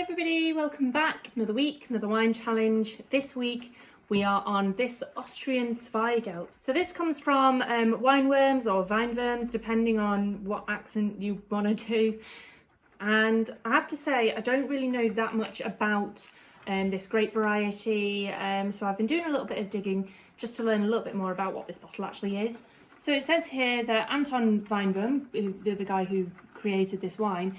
everybody, welcome back. Another week, another wine challenge. This week we are on this Austrian Zweigelt. So this comes from Weinwurms or Weinwurms, depending on what accent you want to do. And I have to say, I don't really know that much about this grape variety, so I've been doing a little bit of digging just to learn a little bit more about what this bottle actually is. So it says here that Anton Weinwurm, the guy who created this wine,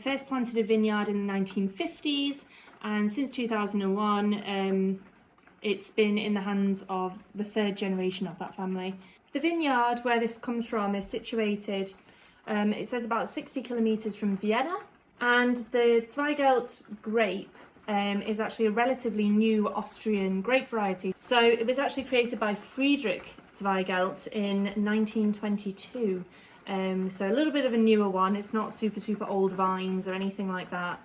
first planted a vineyard in the 1950s, and since 2001 it's been in the hands of the third generation of that family. The vineyard where this comes from is situated, it says about 60 kilometres from Vienna, and the Zweigelt grape is actually a relatively new Austrian grape variety. So it was actually created by Friedrich Zweigelt in 1922. So a little bit of a newer one. It's not super old vines or anything like that.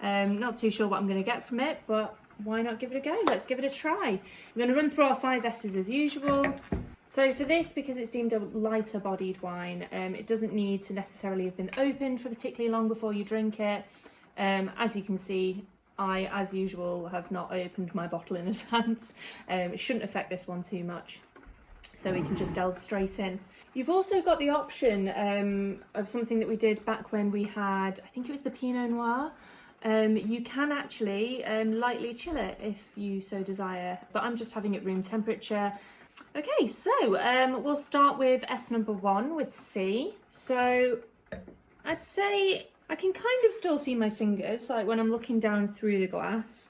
Not too sure what I'm going to get from it, but why not give it a go? Let's give it a try. We're going to run through our 5 S's as usual. So for this, because it's deemed a lighter bodied wine, it doesn't need to necessarily have been opened for particularly long before you drink it. As you can see, I, as usual, have not opened my bottle in advance. It shouldn't affect this one too much, so we can just delve straight in. You've also got the option of something that we did back when we had, I think it was the Pinot Noir. You can actually lightly chill it if you so desire, but I'm just having it room temperature. Okay, so we'll start with S number 1 with C. So I'd say I can kind of still see my fingers, like when I'm looking down through the glass,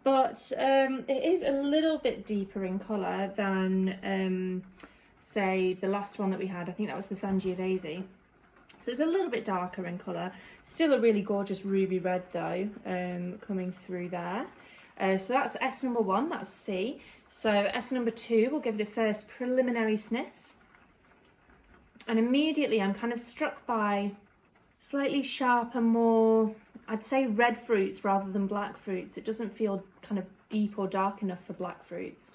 but it is a little bit deeper in colour than, say, the last one that we had. I think that was the Sangiovese. So it's a little bit darker in colour. Still a really gorgeous ruby red though, coming through there. So that's S number 1, that's C. So S number 2, we'll give it a first preliminary sniff. And immediately I'm kind of struck by slightly sharper, more, I'd say red fruits rather than black fruits. It doesn't feel kind of deep or dark enough for black fruits.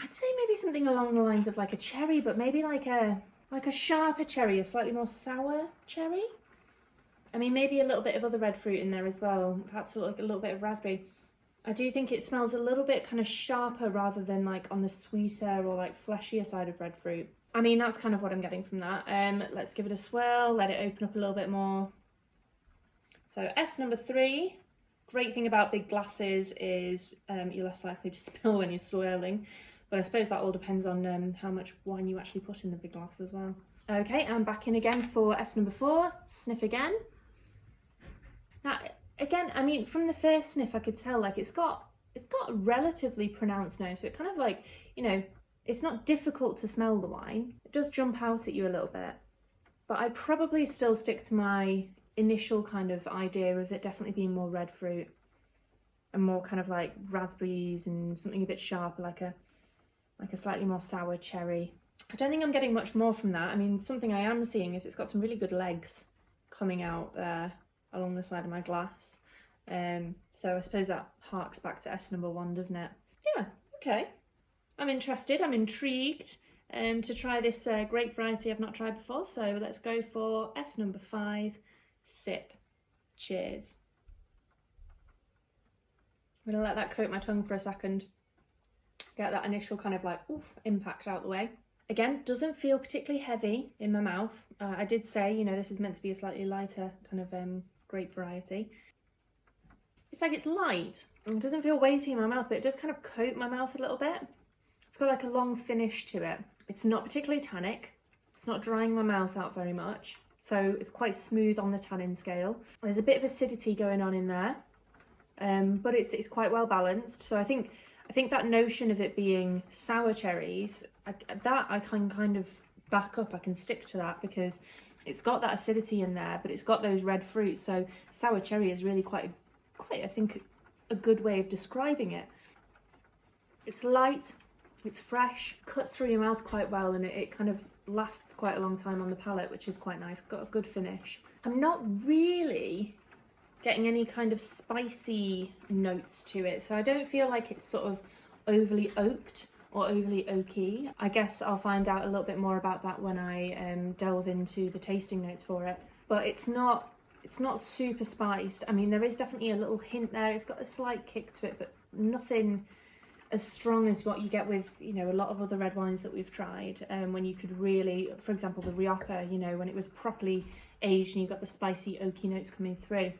I'd say maybe something along the lines of like a cherry, but maybe like a sharper cherry, a slightly more sour cherry. I mean, maybe a little bit of other red fruit in there as well, perhaps a little bit of raspberry. I do think it smells a little bit kind of sharper rather than like on the sweeter or like fleshier side of red fruit. I mean, that's kind of what I'm getting from that. Let's give it a swirl, let it open up a little bit more. So S number 3, great thing about big glasses is you're less likely to spill when you're swirling, but I suppose that all depends on how much wine you actually put in the big glass as well. Okay, I'm back in again for S number 4, sniff again. Now, again, I mean, from the first sniff I could tell like it's got a relatively pronounced nose, so it kind of like, you know, it's not difficult to smell the wine. It does jump out at you a little bit, but I'd probably still stick to my initial kind of idea of it definitely being more red fruit and more kind of like raspberries and something a bit sharper, like a slightly more sour cherry. I don't think I'm getting much more from that. I mean, something I am seeing is it's got some really good legs coming out there along the side of my glass. So I suppose that harks back to S number 1, doesn't it? Yeah, okay. I'm interested, I'm intrigued to try this grape variety I've not tried before, so let's go for S number 5, sip. Cheers. I'm going to let that coat my tongue for a second, get that initial kind of like oof impact out the way. Again, doesn't feel particularly heavy in my mouth. I did say, you know, this is meant to be a slightly lighter kind of grape variety. It's like it's light, it doesn't feel weighty in my mouth, but it does kind of coat my mouth a little bit. It's got like a long finish to it. It's not particularly tannic. It's not drying my mouth out very much. So it's quite smooth on the tannin scale. There's a bit of acidity going on in there, but it's quite well balanced. So I think that notion of it being sour cherries, that I can kind of back up. I can stick to that because it's got that acidity in there, but it's got those red fruits. So sour cherry is really quite I think a good way of describing it. It's light. It's fresh, cuts through your mouth quite well, and it kind of lasts quite a long time on the palate, which is quite nice. Got a good finish. I'm not really getting any kind of spicy notes to it, so I don't feel like it's sort of overly oaked or overly oaky. I guess I'll find out a little bit more about that when I delve into the tasting notes for it. But it's not It's not super spiced. I mean, there is definitely a little hint there. It's got a slight kick to it, but nothing as strong as what you get with, you know, a lot of other red wines that we've tried. When you could really, for example, the Rioja, you know, when it was properly aged and you got the spicy oaky notes coming through.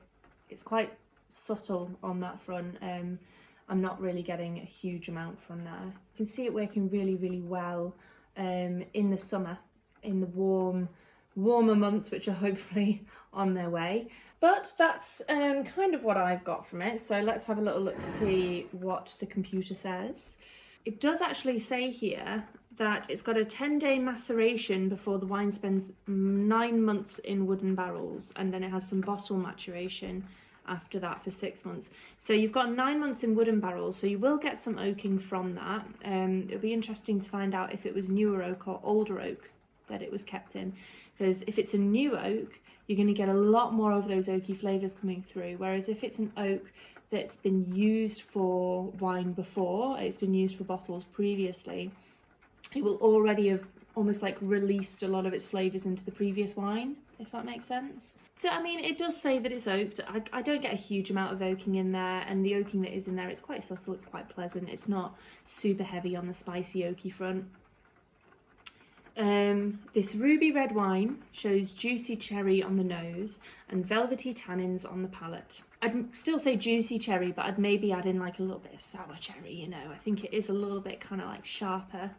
It's quite subtle on that front. I'm not really getting a huge amount from there. You can see it working really, really well in the summer, in the warmer months, which are hopefully on their way. But that's kind of what I've got from it. So let's have a little look, see what the computer says. It does actually say here that it's got a 10-day maceration before the wine spends 9 months in wooden barrels, and then it has some bottle maturation after that for 6 months. So you've got 9 months in wooden barrels, so you will get some oaking from that. It'll be interesting to find out if it was newer oak or older oak that it was kept in, because if it's a new oak, you're going to get a lot more of those oaky flavours coming through, whereas if it's an oak that's been used for wine before, it's been used for bottles previously, it will already have almost like released a lot of its flavours into the previous wine, if that makes sense. So I mean, it does say that it's oaked. I don't get a huge amount of oaking in there, and the oaking that is in there, it's quite subtle, it's quite pleasant, it's not super heavy on the spicy oaky front. This ruby red wine shows juicy cherry on the nose and velvety tannins on the palate. I'd still say juicy cherry, but I'd maybe add in like a little bit of sour cherry, you know. I think it is a little bit kind of like sharper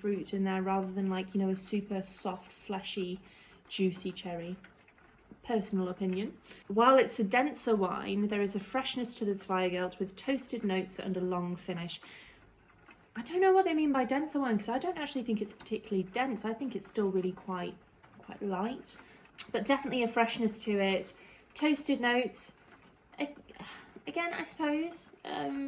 fruit in there, rather than like, you know, a super soft, fleshy, juicy cherry. Personal opinion. While it's a denser wine, there is a freshness to the Zweigelt with toasted notes and a long finish. I don't know what they mean by denser wine, because I don't actually think it's particularly dense. I think it's still really quite light, but definitely a freshness to it. Toasted notes. Again, I suppose,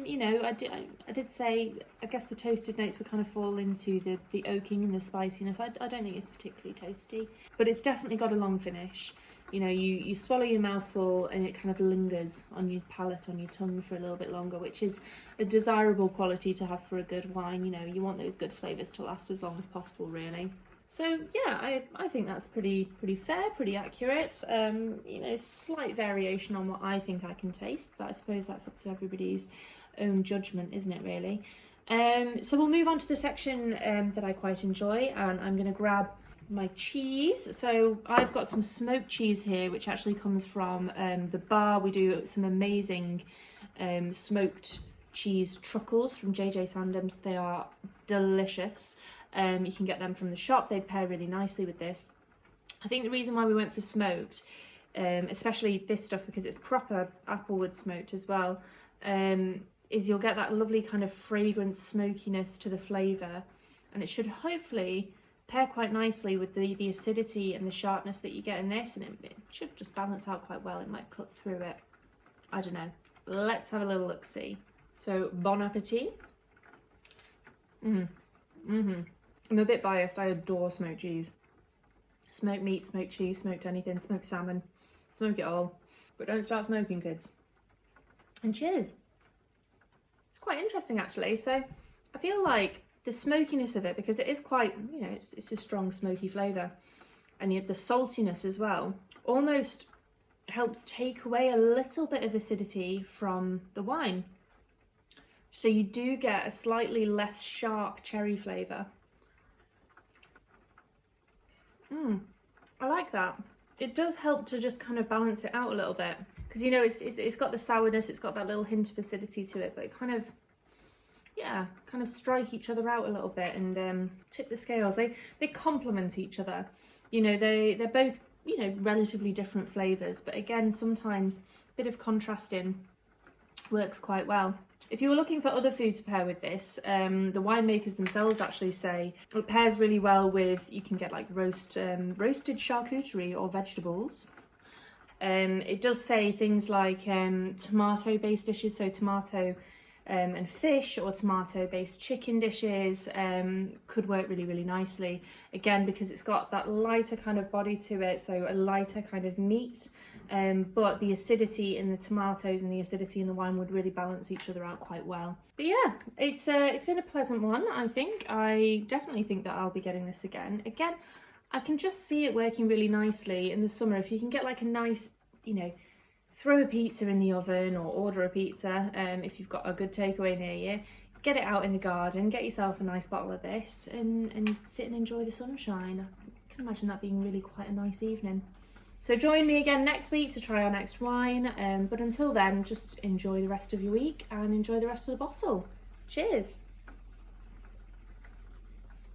you know, I did say, I guess the toasted notes would kind of fall into the oaking and the spiciness. I don't think it's particularly toasty, but it's definitely got a long finish. You know, you swallow your mouthful and it kind of lingers on your palate, on your tongue for a little bit longer, which is a desirable quality to have for a good wine. You know, you want those good flavours to last as long as possible, really. So yeah, I think that's pretty fair, pretty accurate. You know, slight variation on what I think I can taste, but I suppose that's up to everybody's own judgment, isn't it, really? So we'll move on to the section that I quite enjoy, and I'm going to grab my cheese. So I've got some smoked cheese here, which actually comes from the bar. We do some amazing smoked cheese truckles from JJ Sandham's. They are delicious. You can get them from the shop. They'd pair really nicely with this. I think the reason why we went for smoked, especially this stuff, because it's proper applewood smoked as well, is you'll get that lovely kind of fragrant smokiness to the flavour, and it should hopefully pair quite nicely with the acidity and the sharpness that you get in this, and it should just balance out quite well. It might cut through it. I don't know. Let's have a little look-see. So, bon appetit. I'm a bit biased. I adore smoked cheese. Smoked meat, smoked cheese, smoked anything, smoked salmon. Smoke it all. But don't start smoking, kids. And cheers. It's quite interesting, actually. So, I feel like the smokiness of it, because it is quite, you know, it's a strong smoky flavour, and yet the saltiness as well almost helps take away a little bit of acidity from the wine. So you do get a slightly less sharp cherry flavour. I like that. It does help to just kind of balance it out a little bit, because, you know, it's got the sourness, it's got that little hint of acidity to it, but it kind of, yeah, kind of strike each other out a little bit and tip the scales. They complement each other. You know, they're both, you know, relatively different flavours, but again, sometimes a bit of contrasting works quite well. If you were looking for other food to pair with this, the winemakers themselves actually say it pairs really well with, you can get like roasted charcuterie or vegetables. It does say things like tomato-based dishes, so tomato and fish, or tomato-based chicken dishes could work really, really nicely. Again, because it's got that lighter kind of body to it, so a lighter kind of meat, but the acidity in the tomatoes and the acidity in the wine would really balance each other out quite well. But yeah, it's been a pleasant one, I think. I definitely think that I'll be getting this again. Again, I can just see it working really nicely in the summer. If you can get like a nice you know, throw a pizza in the oven or order a pizza if you've got a good takeaway near you. Get it out in the garden, get yourself a nice bottle of this and sit and enjoy the sunshine. I can imagine that being really quite a nice evening. So join me again next week to try our next wine, but until then, just enjoy the rest of your week and enjoy the rest of the bottle. Cheers!